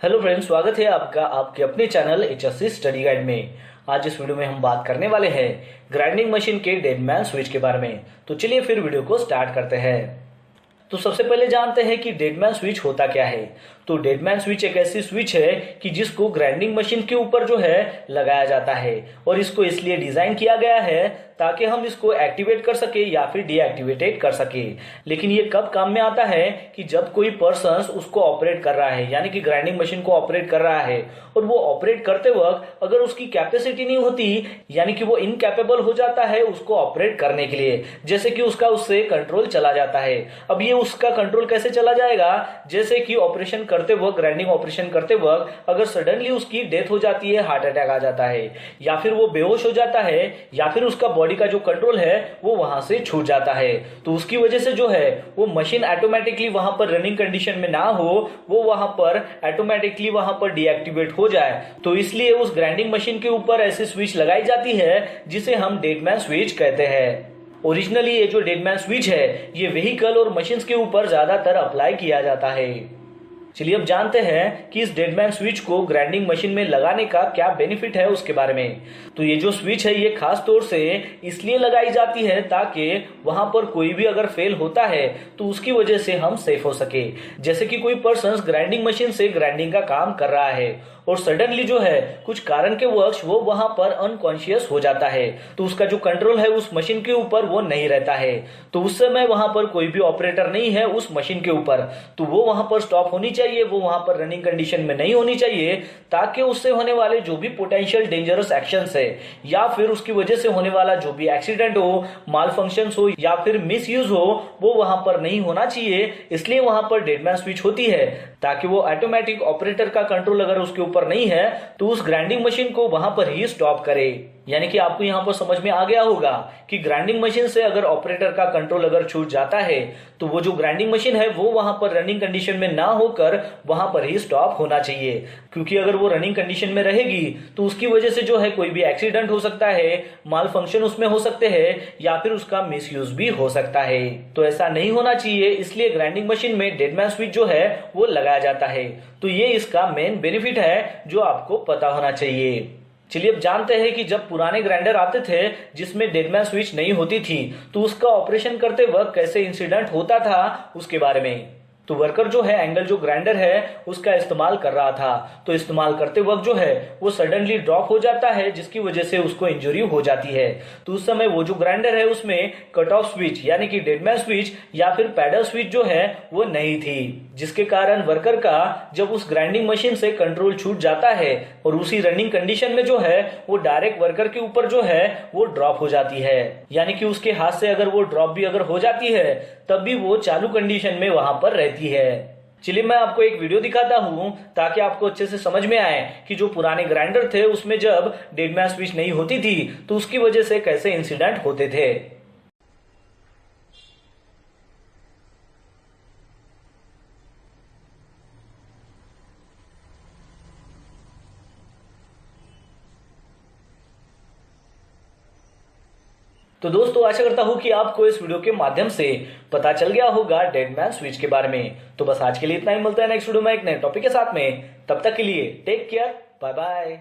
Hello friends, स्वागत है आपका आपके अपने चैनल HSC स्टडी गाइड में। आज इस वीडियो में हम बात करने वाले हैं ग्राइंडिंग मशीन के डेडमैन स्विच के बारे में। तो चलिए फिर वीडियो को स्टार्ट करते हैं। तो सबसे पहले जानते हैं कि डेडमैन स्विच होता क्या है। तो डेडमैन स्विच एक ऐसी स्विच है कि जिसको ग्राइंडिंग मशीन के ऊपर जो है लगाया जाता है, और इसको इसलिए डिजाइन किया गया है ताकि हम इसको एक्टिवेट कर सके या फिर डीएक्टिवेट कर सके। लेकिन ये कब काम में आता है कि जब कोई पर्सन उसको ऑपरेट कर रहा है, यानी कि ग्राइंडिंग मशीन को ऑपरेट कर रहा है, और वो ऑपरेट करते वक्त अगर उसकी कैपेसिटी नहीं होती, यानी कि वो इनकैपेबल हो जाता है उसको ऑपरेट करने के लिए, जैसे कि उससे कंट्रोल चला जाता है। अब ये उसका कंट्रोल कैसे चला जाएगा, जैसे कि ऑपरेशन करते वक्त, ग्राइंडिंग ऑपरेशन करते वक्त अगर सडनली उसकी डेथ हो जाती है, हार्ट अटैक आ जाता है, या फिर वो बेहोश हो जाता है, या फिर उसका बॉडी का जो कंट्रोल है वो वहां से छूट जाता है, तो उसकी वजह से जो है वो मशीन ऑटोमेटिकली वहां पर रनिंग कंडीशन में ना हो, वो वहां पर ऑटोमेटिकली वहां पर डीएक्टिवेट हो जाए। तो इसलिए उस ग्राइंडिंग मशीन के ऊपर ऐसी स्विच लगाई जाती है जिसे हम डेडमैन स्विच कहते हैं। ओरिजिनली ये जो डेडमैन स्विच है ये व्हीकल और मशीन्स के ऊपर ज्यादातर अप्लाई किया जाता है। चलिए अब जानते हैं कि इस डेडमैन स्विच को ग्राइंडिंग मशीन में लगाने का क्या बेनिफिट है उसके बारे में। तो ये जो स्विच है ये खास तौर से इसलिए लगाई जाती है ताकि वहां पर कोई भी अगर फेल होता है तो उसकी वजह से हम सेफ हो सके। जैसे कि कोई पर्सन ग्राइंडिंग मशीन से ग्राइंडिंग का काम कर रहा है और सडनली जो है कुछ कारण के वश वो वहां पर अनकॉन्शियस हो जाता है, तो उसका जो कंट्रोल है उस मशीन के ऊपर वो नहीं रहता है, तो उस समय वहां पर कोई भी ऑपरेटर नहीं है उस मशीन के ऊपर, तो वो वहां पर स्टॉप होनी चाहिए, वो वहां पर रनिंग कंडीशन में नहीं होनी चाहिए, ताकि उससे होने वाले जो भी पोटेंशियल डेंजरस एक्शंस है या फिर उसकी वजह से होने वाला जो भी एक्सीडेंट हो, माल फंक्शन हो या फिर मिस यूज हो, वो वहां पर नहीं होना चाहिए। इसलिए वहां पर डेडमैन स्विच होती है ताकि वो ऑटोमेटिक ऑपरेटर का कंट्रोल अगर उसके ऊपर नहीं है तो उस ग्राइंडिंग मशीन को वहां पर ही स्टॉप करे। यानी कि आपको यहां पर समझ में आ गया होगा कि ग्राइंडिंग मशीन से अगर ऑपरेटर का कंट्रोल अगर छूट जाता है तो वो जो ग्राइंडिंग मशीन है वो वहां पर रनिंग कंडीशन में ना होकर वहां पर ही स्टॉप होना चाहिए, क्योंकि अगर वो रनिंग कंडीशन में रहेगी तो उसकी वजह से जो है कोई भी एक्सीडेंट हो सकता है, माल फंक्शन उसमें हो सकते हैं या फिर उसका मिस यूज भी हो सकता है। तो ऐसा नहीं होना चाहिए, इसलिए ग्राइंडिंग मशीन में डेडमैन स्विच जो है वो लगाया जाता है। तो ये इसका मेन बेनिफिट है जो आपको पता होना चाहिए। चलिए अब जानते हैं कि जब पुराने ग्राइंडर आते थे जिसमें डेडमैन स्विच नहीं होती थी तो उसका ऑपरेशन करते वक्त कैसे इंसिडेंट होता था उसके बारे में। तो वर्कर जो है एंगल जो ग्राइंडर है उसका इस्तेमाल कर रहा था, तो इस्तेमाल करते वक्त जो है वो सडनली ड्रॉप हो जाता है जिसकी वजह से उसको इंजरी हो जाती है। तो उस समय वो जो ग्राइंडर है उसमें कट ऑफ स्विच यानी कि डेडमैन स्विच या फिर पैडल स्विच जो है वो नहीं थी, जिसके कारण वर्कर का जब उस ग्राइंडिंग मशीन से कंट्रोल छूट जाता है और उसी रनिंग कंडीशन में जो है वो डायरेक्ट वर्कर के ऊपर जो है वो ड्रॉप हो जाती है, यानी कि उसके हाथ से अगर वो ड्रॉप भी अगर हो जाती है तब भी वो चालू कंडीशन में वहां पर रहती है। चलिए मैं आपको एक वीडियो दिखाता हूं ताकि आपको अच्छे से समझ में आए कि जो पुराने ग्राइंडर थे उसमें जब डेडमैन स्विच नहीं होती थी तो उसकी वजह से कैसे इंसिडेंट होते थे। तो दोस्तों आशा करता हूं कि आपको इस वीडियो के माध्यम से पता चल गया होगा डेडमैन स्विच के बारे में। तो बस आज के लिए इतना ही, मिलता है नेक्स्ट वीडियो में एक नए टॉपिक के साथ में। तब तक के लिए टेक केयर, बाय बाय।